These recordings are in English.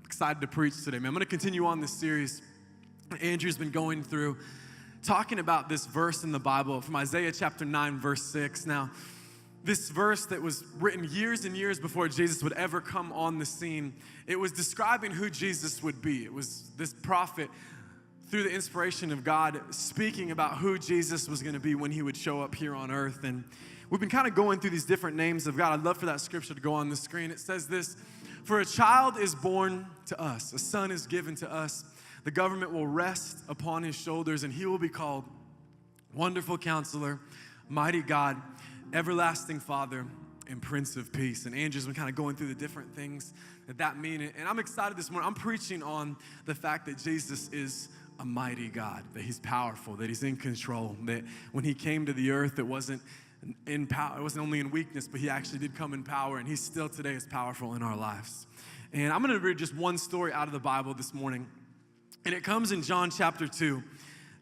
excited to preach today, man. I'm going to continue on this series Andrew's been going through, talking about this verse in the Bible from Isaiah chapter 9, verse 6. Now, this verse that was written years and years before Jesus would ever come on the scene, it was describing who Jesus would be. It was this prophet, through the inspiration of God, speaking about who Jesus was going to be when he would show up here on earth. And we've been kind of going through these different names of God. I'd love for that scripture to go on the screen. It says this: "For a child is born to us, a son is given to us. The government will rest upon his shoulders, and he will be called Wonderful Counselor, Mighty God, Everlasting Father, and Prince of Peace." And Andrew's been kind of going through the different things that mean. And I'm excited this morning. I'm preaching on the fact that Jesus is a mighty God, that he's powerful, that he's in control, that when he came to the earth, it wasn't in power, it wasn't only in weakness, but he actually did come in power, and he still today is powerful in our lives. And I'm going to read just one story out of the Bible this morning, and it comes in John chapter 2.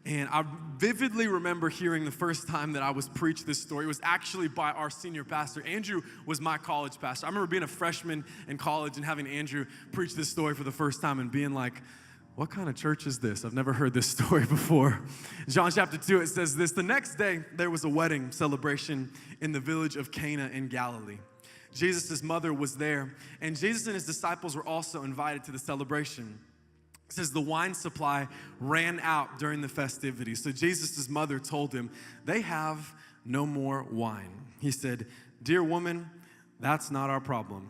And I vividly remember hearing the first time that I was preached this story. It was actually by our senior pastor. Andrew was my college pastor. I remember being a freshman in college and having Andrew preach this story for the first time and being like, what kind of church is this? I've never heard this story before. John chapter 2, it says this: "The next day, there was a wedding celebration in the village of Cana in Galilee. Jesus' mother was there, and Jesus and his disciples were also invited to the celebration. It says the wine supply ran out during the festivities. So Jesus' mother told him, they have no more wine. He said, dear woman, that's not our problem.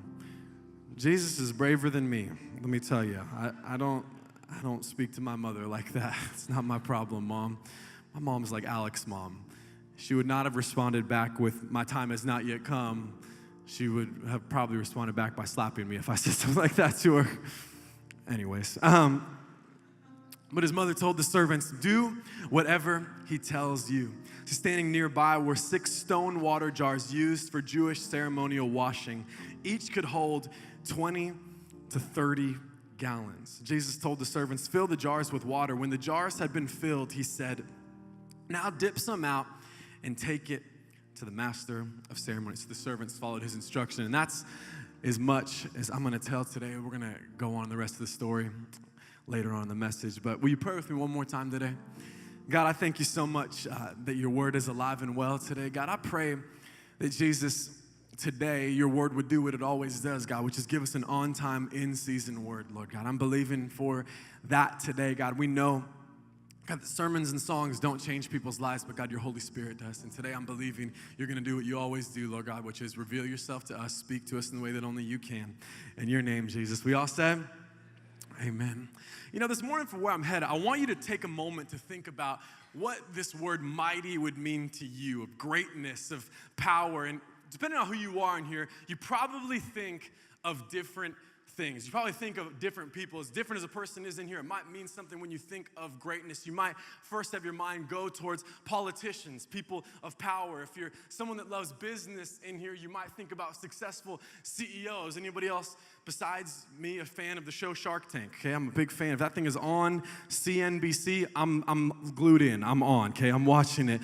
Jesus is braver than me. Let me tell you, I don't speak to my mother like that. It's not my problem, Mom. My mom's like Alex's mom. She would not have responded back with, my time has not yet come. She would have probably responded back by slapping me if I said something like that to her. Anyways, but his mother told the servants, do whatever he tells you. So standing nearby were 6 stone water jars used for Jewish ceremonial washing. Each could hold 20 to 30 gallons. Jesus told the servants, fill the jars with water. When the jars had been filled, he said, now dip some out and take it to the master of ceremonies. So the servants followed his instruction, and that's as much as I'm going to tell today. We're going to go on the rest of the story later on in the message. But will you pray with me one more time today? God, I thank you so much that your word is alive and well today. God, I pray that Jesus, today, your word would do what it always does, God, which is give us an on-time, in-season word, Lord God. I'm believing for that today, God. We know, God, that sermons and songs don't change people's lives, but God, your Holy Spirit does. And today I'm believing you're going to do what you always do, Lord God, which is reveal yourself to us, speak to us in the way that only you can. In your name, Jesus. We all said, amen. You know, this morning for where I'm headed, I want you to take a moment to think about what this word mighty would mean to you, of greatness, of power. And depending on who you are in here, you probably think of different things. You probably think of different people. As different as a person is in here, it might mean something when you think of greatness. You might first have your mind go towards politicians, people of power. If you're someone that loves business in here, you might think about successful CEOs. Anybody else besides me a fan of the show Shark Tank? Okay, I'm a big fan. If that thing is on CNBC, I'm glued in. I'm on, okay? I'm watching it.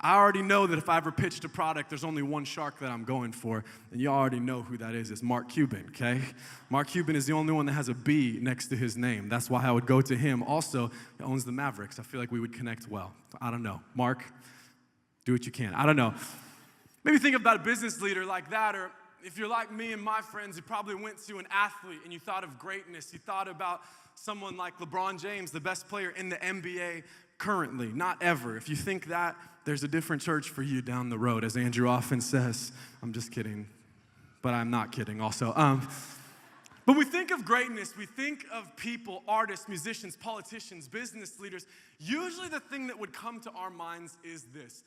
I already know that if I ever pitched a product, there's only one shark that I'm going for, and you already know who that is. It's Mark Cuban, okay? Mark Cuban is the only one that has a B next to his name. That's why I would go to him. Also, he owns the Mavericks. I feel like we would connect well. I don't know. Mark, do what you can. I don't know. Maybe think about a business leader like that, or if you're like me and my friends, you probably went to an athlete and you thought of greatness. You thought about someone like LeBron James, the best player in the NBA currently, not ever. If you think that, there's a different church for you down the road, as Andrew often says. I'm just kidding, but I'm not kidding also. But we think of greatness, we think of people, artists, musicians, politicians, business leaders. Usually the thing that would come to our minds is this.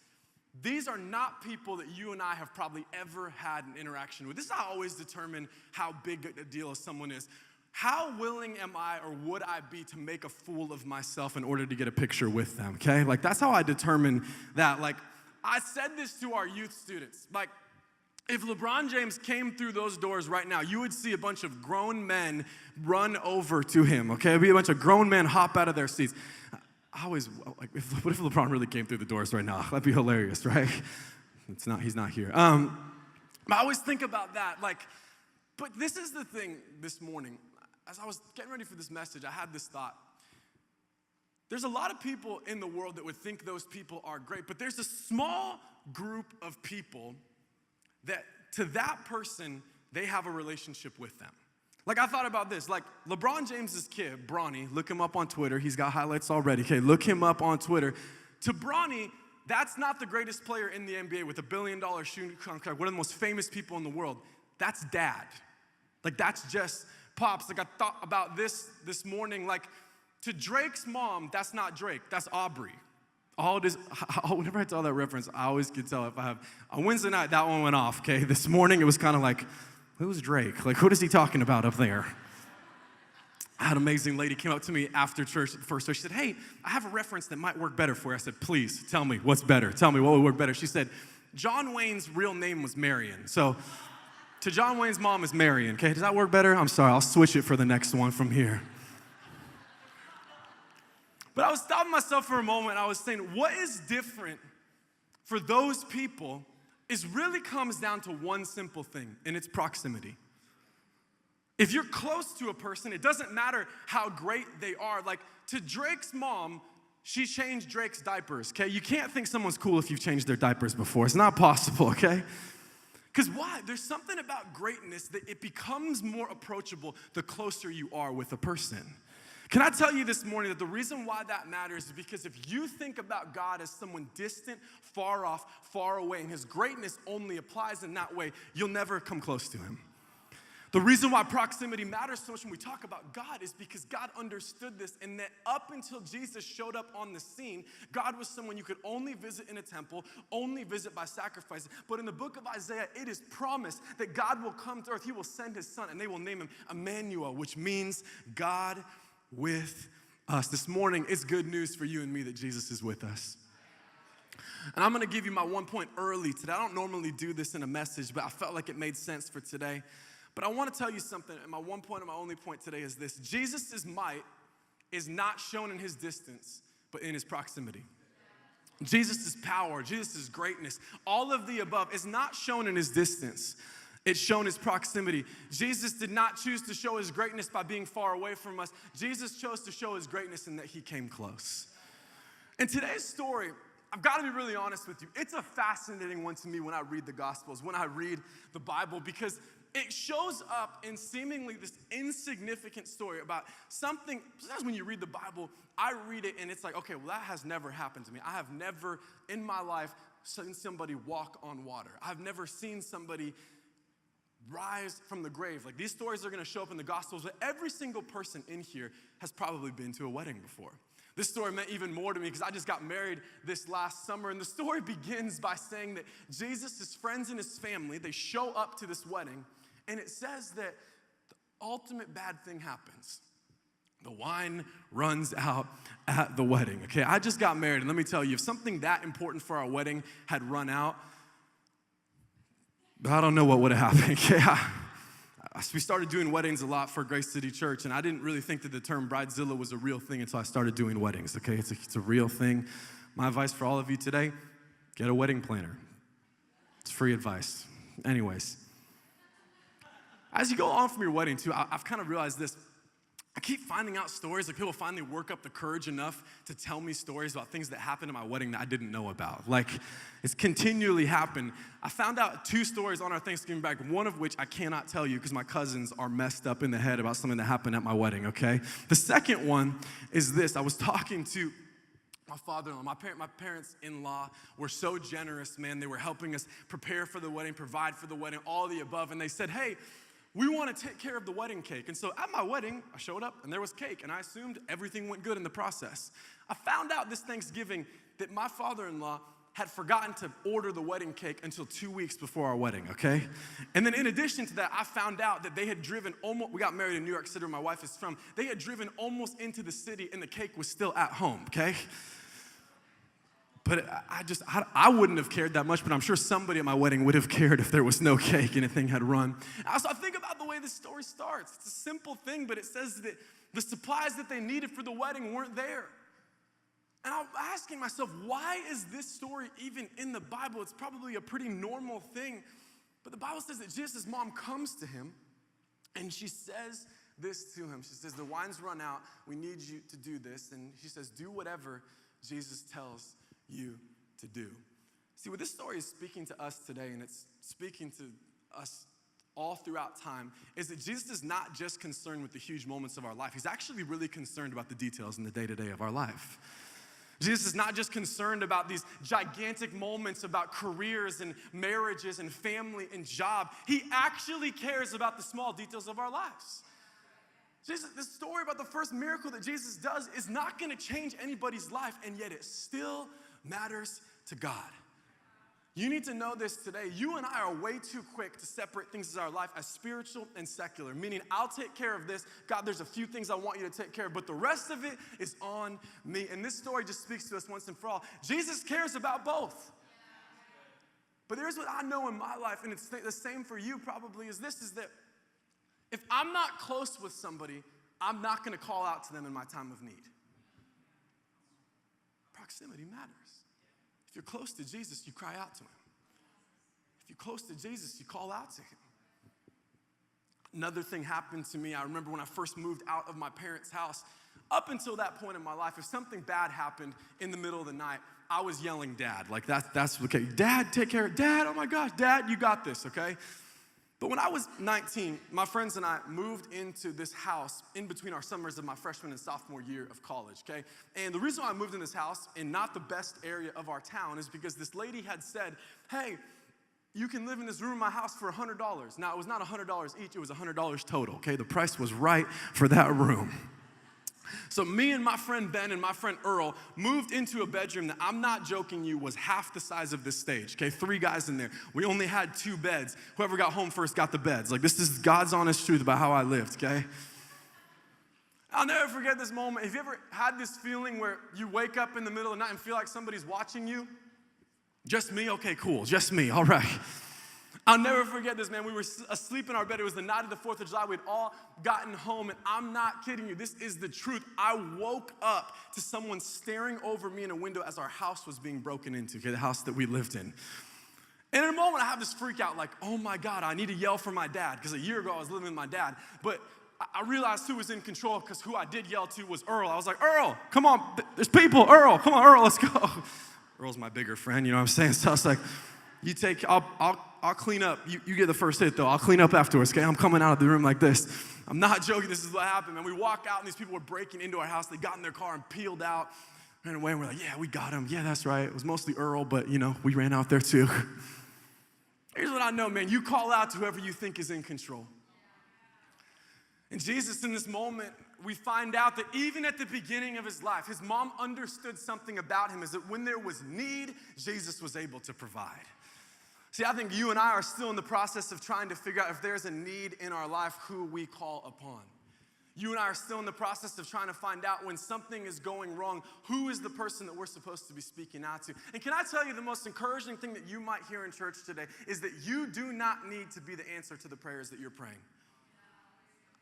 These are not people that you and I have probably ever had an interaction with. This is not always determine how big a deal someone is. How willing am I or would I be to make a fool of myself in order to get a picture with them, okay? Like, that's how I determine that. Like, I said this to our youth students. Like, if LeBron James came through those doors right now, you would see a bunch of grown men run over to him, okay? It'd be a bunch of grown men hop out of their seats. I always, like, what if LeBron really came through the doors right now? That'd be hilarious, right? He's not here. But I always think about that, like, but this is the thing this morning. as I was getting ready for this message, I had this thought. There's a lot of people in the world that would think those people are great, but there's a small group of people that to that person, they have a relationship with them. Like I thought about this, like LeBron James's kid, Bronny, look him up on Twitter. He's got highlights already. Okay, look him up on Twitter. To Bronny, that's not the greatest player in the NBA with $1 billion shooting contract, one of the most famous people in the world. That's dad. Like that's just pops. Like I thought about this morning, like to Drake's mom, that's not Drake, that's Aubrey. Whenever I tell that reference, I always can tell if I have, on Wednesday night, that one went off, okay? This morning, it was kind of like, who's Drake? Like, what is he talking about up there? I had an amazing lady came up to me after church at the first service. She said, hey, I have a reference that might work better for you. I said, please, tell me what's better. Tell me what would work better. She said, John Wayne's real name was Marion. So, to John Wayne's mom is Marion, okay? Does that work better? I'm sorry, I'll switch it for the next one from here. But I was stopping myself for a moment. I was saying, what is different for those people is really comes down to one simple thing, and it's proximity. If you're close to a person, it doesn't matter how great they are. Like to Drake's mom, she changed Drake's diapers, okay? You can't think someone's cool if you've changed their diapers before. It's not possible, okay? Because why? There's something about greatness that it becomes more approachable the closer you are with a person. Can I tell you this morning that the reason why that matters is because if you think about God as someone distant, far off, far away, and his greatness only applies in that way, you'll never come close to him. The reason why proximity matters so much when we talk about God is because God understood this, and that up until Jesus showed up on the scene, God was someone you could only visit in a temple, only visit by sacrifice. But in the book of Isaiah, it is promised that God will come to earth. He will send his son, and they will name him Emmanuel, which means God with us. This morning, it's good news for you and me that Jesus is with us. And I'm going to give you my 1 point early today. I don't normally do this in a message, but I felt like it made sense for today. But I want to tell you something, and my 1 point and my only point today is this. Jesus' might is not shown in his distance, but in his proximity. Jesus' power, Jesus' greatness, all of the above is not shown in his distance. It's shown his proximity. Jesus did not choose to show his greatness by being far away from us. Jesus chose to show his greatness in that he came close. In today's story, I've got to be really honest with you. It's a fascinating one to me when I read the Gospels, when I read the Bible, because it shows up in seemingly this insignificant story about something. Sometimes when you read the Bible, I read it and it's like, okay, well, that has never happened to me. I have never in my life seen somebody walk on water. I've never seen somebody rise from the grave. Like these stories are going to show up in the Gospels, but every single person in here has probably been to a wedding before. This story meant even more to me because I just got married this last summer, and the story begins by saying that Jesus, his friends, and his family, they show up to this wedding, and it says that the ultimate bad thing happens. The wine runs out at the wedding, okay? I just got married, and let me tell you, if something that important for our wedding had run out, I don't know what would have happened. Okay? We started doing weddings a lot for Grace City Church, and I didn't really think that the term bridezilla was a real thing until I started doing weddings, okay? It's a real thing. My advice for all of you today, get a wedding planner. It's free advice. Anyways, as you go on from your wedding, too, I've kind of realized this. I keep finding out stories, like people finally work up the courage enough to tell me stories about things that happened at my wedding that I didn't know about. Like, it's continually happened. I found out 2 stories on our Thanksgiving break, one of which I cannot tell you because my cousins are messed up in the head about something that happened at my wedding, okay? The second one is this. I was talking to my father-in-law, my parents-in-law were so generous, man. They were helping us prepare for the wedding, provide for the wedding, all the above. And they said, hey, we want to take care of the wedding cake. And so at my wedding, I showed up and there was cake, and I assumed everything went good in the process. I found out this Thanksgiving that my father-in-law had forgotten to order the wedding cake until 2 weeks before our wedding, okay? And then in addition to that, I found out that they had driven we got married in New York City where my wife is from. They had driven almost into the city and the cake was still at home, okay? But I wouldn't have cared that much, but I'm sure somebody at my wedding would have cared if there was no cake and anything had run. So I think about the way this story starts. It's a simple thing, but it says that the supplies that they needed for the wedding weren't there. And I'm asking myself, why is this story even in the Bible? It's probably a pretty normal thing. But the Bible says that Jesus' mom comes to him, and she says this to him. She says, the wine's run out. We need you to do this. And she says, do whatever Jesus tells you to do. See, what this story is speaking to us today, and it's speaking to us all throughout time, is that Jesus is not just concerned with the huge moments of our life. He's actually really concerned about the details in the day-to-day of our life. Jesus is not just concerned about these gigantic moments about careers and marriages and family and job. He actually cares about the small details of our lives. This story about the first miracle that Jesus does is not going to change anybody's life, and yet it still matters to God. You need to know this today. You and I are way too quick to separate things in our life as spiritual and secular, meaning I'll take care of this. God, there's a few things I want you to take care of, but the rest of it is on me. And this story just speaks to us once and for all. Jesus cares about both. But here's what I know in my life, and it's the same for you probably, is that if I'm not close with somebody, I'm not going to call out to them in my time of need. Proximity matters. If you're close to Jesus, you cry out to him. If you're close to Jesus, you call out to him. Another thing happened to me. I remember when I first moved out of my parents' house. Up until that point in my life, if something bad happened in the middle of the night, I was yelling, Dad. Like, that's okay. Dad, take care. Dad, oh my gosh, Dad, you got this, okay? But when I was 19, my friends and I moved into this house in between our summers of my freshman and sophomore year of college, okay? And the reason why I moved in this house in not the best area of our town is because this lady had said, hey, you can live in this room in my house for $100. Now, it was not $100 each, it was $100 total, okay? The price was right for that room. So me and my friend Ben and my friend Earl moved into a bedroom that, I'm not joking you, was half the size of this stage, okay? 3 guys in there. We only had 2 beds. Whoever got home first got the beds. Like, this is God's honest truth about how I lived, okay? I'll never forget this moment. Have you ever had this feeling where you wake up in the middle of the night and feel like somebody's watching you? Just me? Okay, cool. Just me. All right. I'll never forget this, man. We were asleep in our bed. It was the night of the 4th of July. We'd all gotten home, and I'm not kidding you. This is the truth. I woke up to someone staring over me in a window as our house was being broken into, okay, the house that we lived in. And in a moment, I have this freak out, like, oh my God, I need to yell for my dad, because a year ago I was living with my dad. But I realized who was in control, because who I did yell to was Earl. I was like, Earl, come on, there's people. Earl, come on, Earl, let's go. Earl's my bigger friend, you know what I'm saying? So I was like, you take, I'll clean up. You get the first hit, though. I'll clean up afterwards, okay? I'm coming out of the room like this. I'm not joking. This is what happened, man. We walk out, and these people were breaking into our house. They got in their car and peeled out, ran away, and we're like, yeah, we got him. Yeah, that's right. It was mostly Earl, but, you know, we ran out there, too. Here's what I know, man. You call out to whoever you think is in control. And Jesus, in this moment, we find out that even at the beginning of his life, his mom understood something about him, is that when there was need, Jesus was able to provide. See, I think you and I are still in the process of trying to figure out if there's a need in our life, who we call upon. You and I are still in the process of trying to find out when something is going wrong, who is the person that we're supposed to be speaking out to. And can I tell you, the most encouraging thing that you might hear in church today is that you do not need to be the answer to the prayers that you're praying.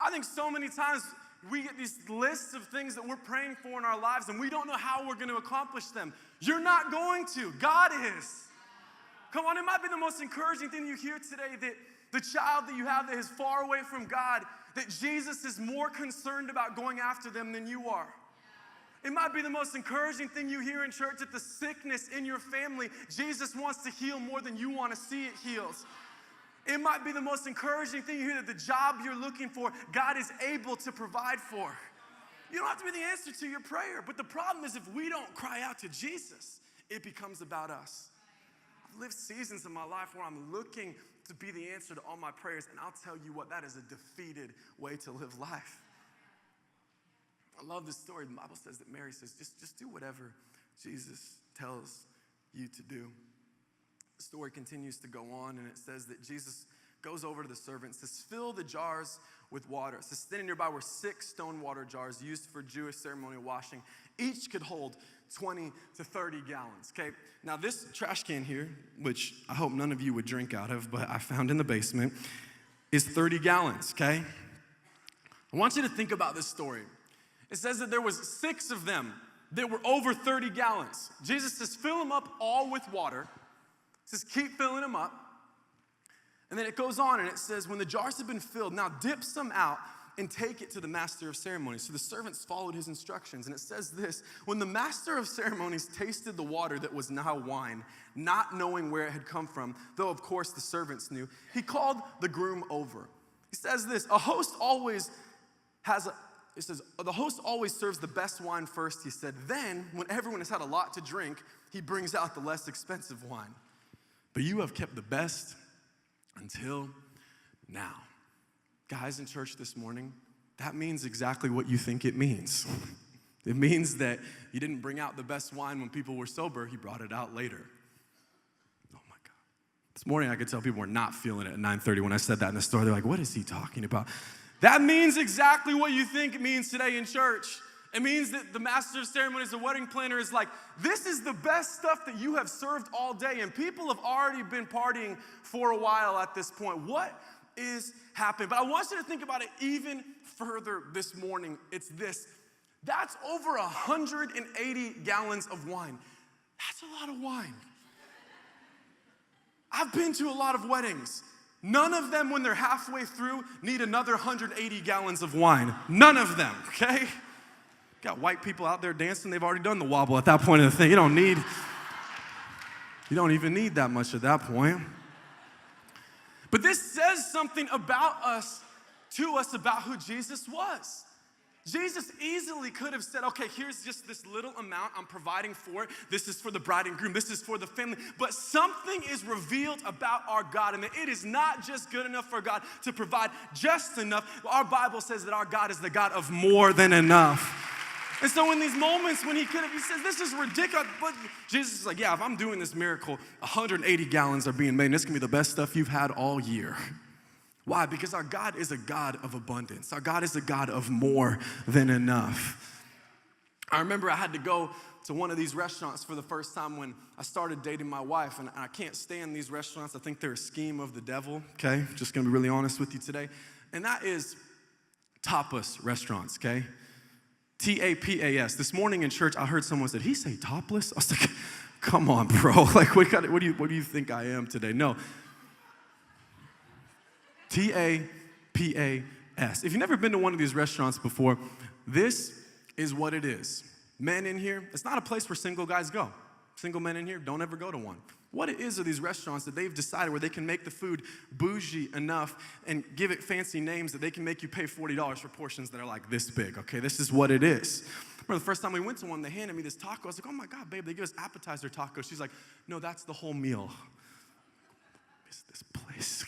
I think so many times we get these lists of things that we're praying for in our lives, and we don't know how we're going to accomplish them. You're not going to. God is. Come on, it might be the most encouraging thing you hear today, that the child that you have that is far away from God, that Jesus is more concerned about going after them than you are. It might be the most encouraging thing you hear in church, that the sickness in your family, Jesus wants to heal more than you want to see it healed. It might be the most encouraging thing you hear, that the job you're looking for, God is able to provide for. You don't have to be the answer to your prayer, but the problem is, if we don't cry out to Jesus, it becomes about us. I've lived seasons in my life where I'm looking to be the answer to all my prayers, and I'll tell you what, that is a defeated way to live life. I love this story. The Bible says that Mary says, just do whatever Jesus tells you to do. The story continues to go on, and it says that Jesus goes over to the servant, says, fill the jars with water. It says, standing nearby were 6 stone water jars used for Jewish ceremonial washing. Each could hold 20 to 30 gallons, okay? Now, this trash can here, which I hope none of you would drink out of, but I found in the basement, is 30 gallons, okay? I want you to think about this story. It says that there was 6 of them that were over 30 gallons. Jesus says, fill them up all with water. It says, keep filling them up. And then it goes on, and it says, when the jars have been filled, now dip some out and take it to the master of ceremonies. So the servants followed his instructions. And it says this, when the master of ceremonies tasted the water that was now wine, not knowing where it had come from, though of course the servants knew, he called the groom over. He says this, the host always serves the best wine first, he said. Then, when everyone has had a lot to drink, he brings out the less expensive wine. But you have kept the best until now. Guys in church this morning, that means exactly what you think it means. It means that he didn't bring out the best wine when people were sober, he brought it out later. Oh my God. This morning I could tell people were not feeling it at 9:30 when I said that in the store. They're like, what is he talking about? That means exactly what you think it means today in church. It means that the master of ceremonies, the wedding planner, is like, this is the best stuff that you have served all day, and people have already been partying for a while at this point. What is happening? But I want you to think about it even further this morning. It's this. That's over 180 gallons of wine. That's a lot of wine. I've been to a lot of weddings. None of them, when they're halfway through, need another 180 gallons of wine. None of them, okay? Got white people out there dancing. They've already done the wobble at that point of the thing. You don't even need that much at that point. But this says something about us, to us, about who Jesus was. Jesus easily could have said, okay, here's just this little amount I'm providing for. This is for the bride and groom. This is for the family. But something is revealed about our God, and that it is not just good enough for God to provide just enough. Our Bible says that our God is the God of more than enough. And so in these moments when he says, this is ridiculous. But Jesus is like, yeah, if I'm doing this miracle, 180 gallons are being made, and this can be the best stuff you've had all year. Why? Because our God is a God of abundance. Our God is a God of more than enough. I remember I had to go to one of these restaurants for the first time when I started dating my wife, and I can't stand these restaurants. I think they're a scheme of the devil, okay? Just gonna be really honest with you today. And that is tapas restaurants, okay? T-A-P-A-S. This morning in church, I heard someone said, he say topless? I was like, come on, bro. Like, what do you think I am today? No. T-A-P-A-S. If you've never been to one of these restaurants before, this is what it is. Men in here, it's not a place where single guys go. Single men in here, don't ever go to one. What it is are these restaurants that they've decided where they can make the food bougie enough and give it fancy names that they can make you pay $40 for portions that are like this big, okay? This is what it is. Remember the first time we went to one, they handed me this taco. I was like, oh my God, babe, they give us appetizer tacos. She's like, no, that's the whole meal. What is this place?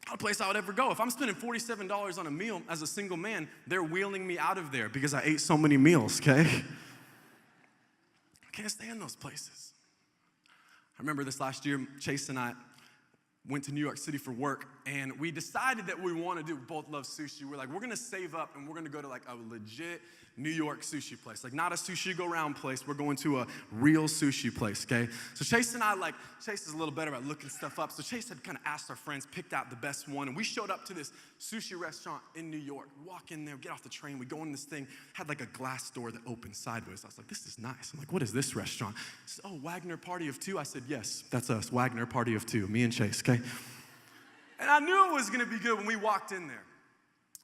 Not a place I would ever go. If I'm spending $47 on a meal as a single man, they're wheeling me out of there because I ate so many meals, okay? I can't stand those places. I remember this last year, Chase and I went to New York City for work, and we decided that we both love sushi. We're like, we're gonna save up, and we're gonna go to like a legit New York sushi place. Like not a sushi go round place, we're going to a real sushi place, okay? So Chase and I, Chase is a little better at looking stuff up. So Chase had kind of asked our friends, picked out the best one, and we showed up to this sushi restaurant in New York. We walk in there, get off the train, we go in this thing, had like a glass door that opened sideways. I was like, this is nice. I'm like, what is this restaurant? He said, oh, Wagner Party of Two. I said, yes, that's us, Wagner Party of Two, me and Chase, okay? And I knew it was gonna be good when we walked in there.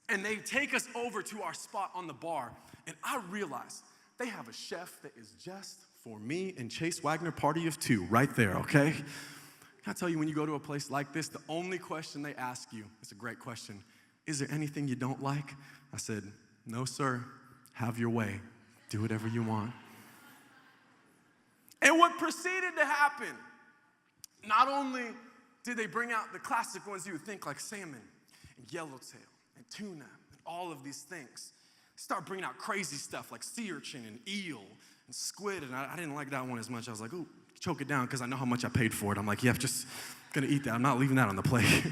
And they take us over to our spot on the bar, and I realized they have a chef that is just for me and Chase Wagner Party of Two right there, okay? Can I tell you, when you go to a place like this, the only question they ask you, it's a great question, is there anything you don't like? I said, no, sir, have your way. Do whatever you want. And what proceeded to happen, not only did they bring out the classic ones you would think like salmon and yellowtail and tuna and all of these things, start bringing out crazy stuff like sea urchin and eel and squid, and I didn't like that one as much. I was like, ooh, choke it down, because I know how much I paid for it. I'm like, yeah, I'm just gonna eat that. I'm not leaving that on the plate.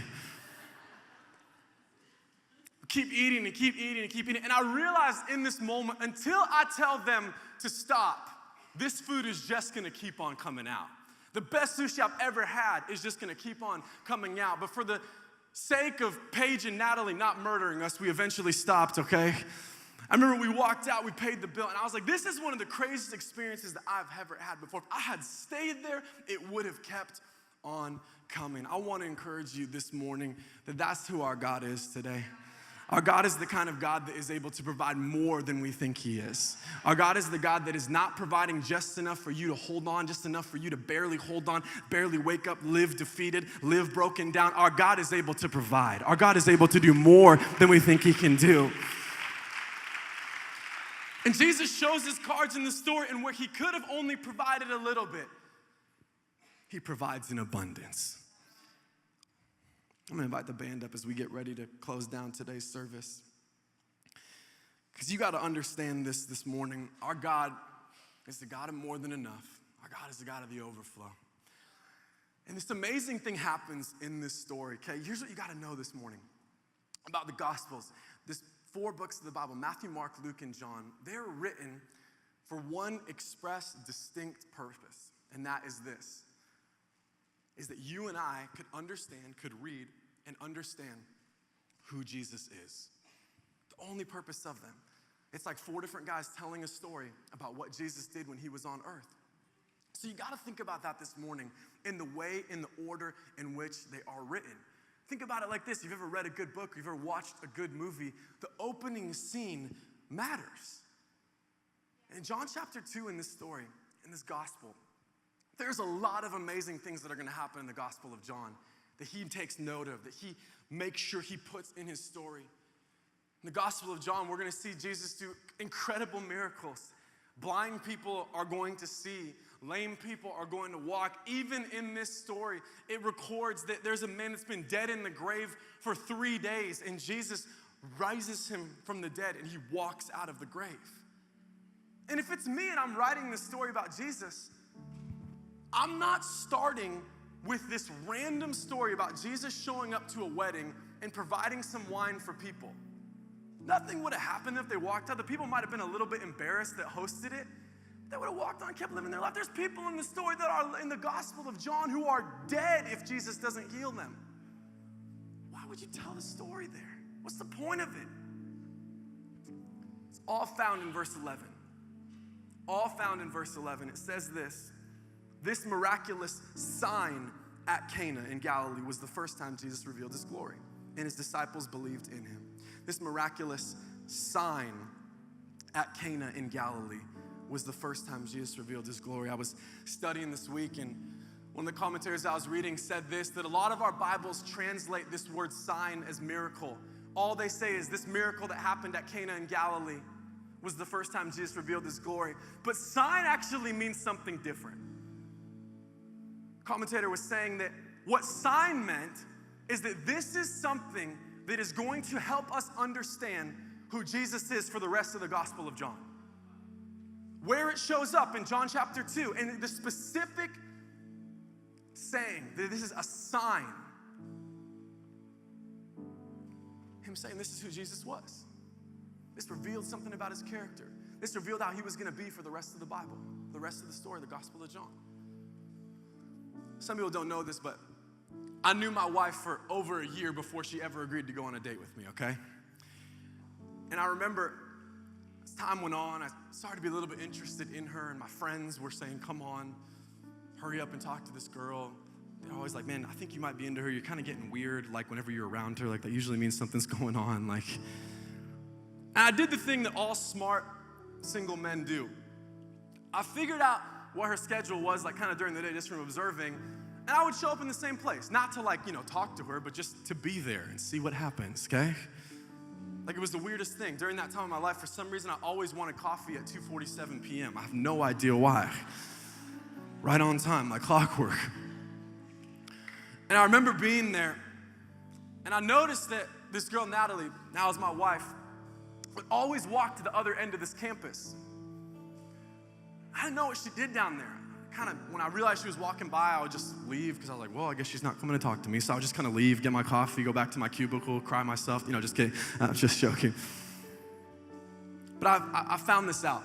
Keep eating and keep eating and keep eating. And I realized in this moment, until I tell them to stop, this food is just gonna keep on coming out. The best sushi I've ever had is just gonna keep on coming out. But for the sake of Paige and Natalie not murdering us, we eventually stopped, okay? I remember we walked out, we paid the bill, and I was like, this is one of the craziest experiences that I've ever had before. If I had stayed there, it would have kept on coming. I want to encourage you this morning that that's who our God is today. Our God is the kind of God that is able to provide more than we think he is. Our God is the God that is not providing just enough for you to hold on, just enough for you to barely hold on, barely wake up, live defeated, live broken down. Our God is able to provide. Our God is able to do more than we think he can do. And Jesus shows his cards in the story, and where he could have only provided a little bit, he provides in abundance. I'm gonna invite the band up as we get ready to close down today's service. Because you gotta understand this morning. Our God is the God of more than enough. Our God is the God of the overflow. And this amazing thing happens in this story, okay? Here's what you gotta know this morning about the Gospels. This 4 books of the Bible, Matthew, Mark, Luke, and John, they're written for one express, distinct purpose. And that is this, is that you and I could understand, could read, and understand who Jesus is. The only purpose of them. It's like 4 different guys telling a story about what Jesus did when he was on earth. So you gotta think about that this morning in the way, in the order in which they are written. Think about it like this. If you've ever read a good book, or you've ever watched a good movie, the opening scene matters. In John chapter 2 in this story, in this gospel, there's a lot of amazing things that are gonna happen in the Gospel of John that he takes note of, that he makes sure he puts in his story. In the Gospel of John, we're gonna see Jesus do incredible miracles. Blind people are going to see. Lame people are going to walk. Even in this story, it records that there's a man that's been dead in the grave for 3 days, and Jesus rises him from the dead, and he walks out of the grave. And if it's me and I'm writing this story about Jesus, I'm not starting with this random story about Jesus showing up to a wedding and providing some wine for people. Nothing would have happened if they walked out. The people might have been a little bit embarrassed that hosted it. They would have walked on, kept living their life. There's people in the story that are in the Gospel of John who are dead if Jesus doesn't heal them. Why would you tell the story there? What's the point of it? It's all found in verse 11. All found in verse 11. It says this miraculous sign at Cana in Galilee was the first time Jesus revealed his glory, and his disciples believed in him. This miraculous sign at Cana in Galilee was the first time Jesus revealed his glory. I was studying this week, and one of the commentaries I was reading said this, that a lot of our Bibles translate this word sign as miracle. All they say is this miracle that happened at Cana in Galilee was the first time Jesus revealed his glory. But sign actually means something different. Commentator was saying that what sign meant is that this is something that is going to help us understand who Jesus is for the rest of the Gospel of John. Where it shows up in John chapter 2, and the specific saying that this is a sign. Him saying this is who Jesus was. This revealed something about his character. This revealed how he was going to be for the rest of the Bible, the rest of the story, the Gospel of John. Some people don't know this, but I knew my wife for over a year before she ever agreed to go on a date with me, okay? And I remember as time went on, I started to be a little bit interested in her, and my friends were saying, come on, hurry up and talk to this girl. They're always like, man, I think you might be into her. You're kind of getting weird, like whenever you're around her, like that usually means something's going on. Like, and I did the thing that all smart single men do. I figured out what her schedule was, like kind of during the day, just from observing, and I would show up in the same place, not to like, talk to her, but just to be there and see what happens, okay? Like it was the weirdest thing. During that time of my life, for some reason, I always wanted coffee at 2:47 p.m. I have no idea why. Right on time, like clockwork. And I remember being there, and I noticed that this girl, Natalie, now is my wife, would always walk to the other end of this campus. I didn't know what she did down there. When I realized she was walking by, I would just leave because I was like, well, I guess she's not coming to talk to me. So I would just kind of leave, get my coffee, go back to my cubicle, cry myself. Just kidding. I'm just joking. But I found this out.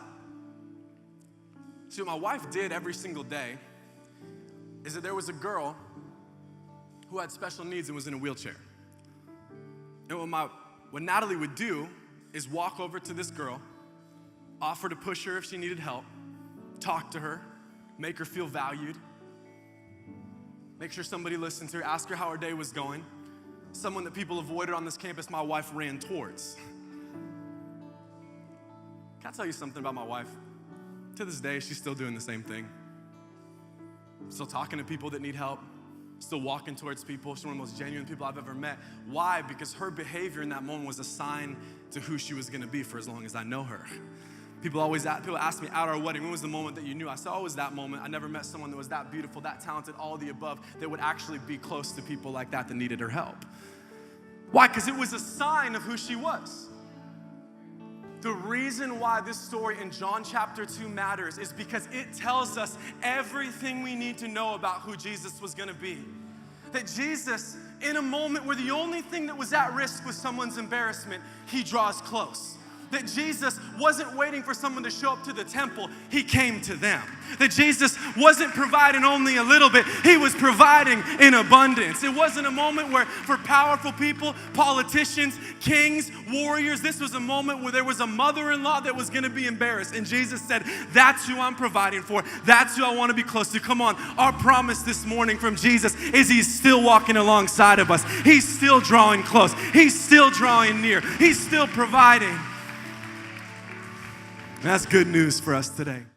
See, what my wife did every single day is that there was a girl who had special needs and was in a wheelchair. And what Natalie would do is walk over to this girl, offer to push her if she needed help, talk to her, make her feel valued, make sure somebody listened to her, ask her how her day was going. Someone that people avoided on this campus, my wife ran towards. Can I tell you something about my wife? To this day, she's still doing the same thing. Still talking to people that need help. Still walking towards people. She's one of the most genuine people I've ever met. Why? Because her behavior in that moment was a sign to who she was gonna be for as long as I know her. People ask me at our wedding, when was the moment that you knew? I said, oh, it was that moment. I never met someone that was that beautiful, that talented, all of the above, that would actually be close to people like that needed her help. Why? Because it was a sign of who she was. The reason why this story in John chapter 2 matters is because it tells us everything we need to know about who Jesus was gonna be. That Jesus, in a moment where the only thing that was at risk was someone's embarrassment, he draws close. That Jesus wasn't waiting for someone to show up to the temple, he came to them. That Jesus wasn't providing only a little bit, he was providing in abundance. It wasn't a moment where for powerful people, politicians, kings, warriors, this was a moment where there was a mother-in-law that was gonna be embarrassed. And Jesus said, that's who I'm providing for. That's who I wanna be close to. Come on, our promise this morning from Jesus is he's still walking alongside of us. He's still drawing close. He's still drawing near. He's still providing. That's good news for us today.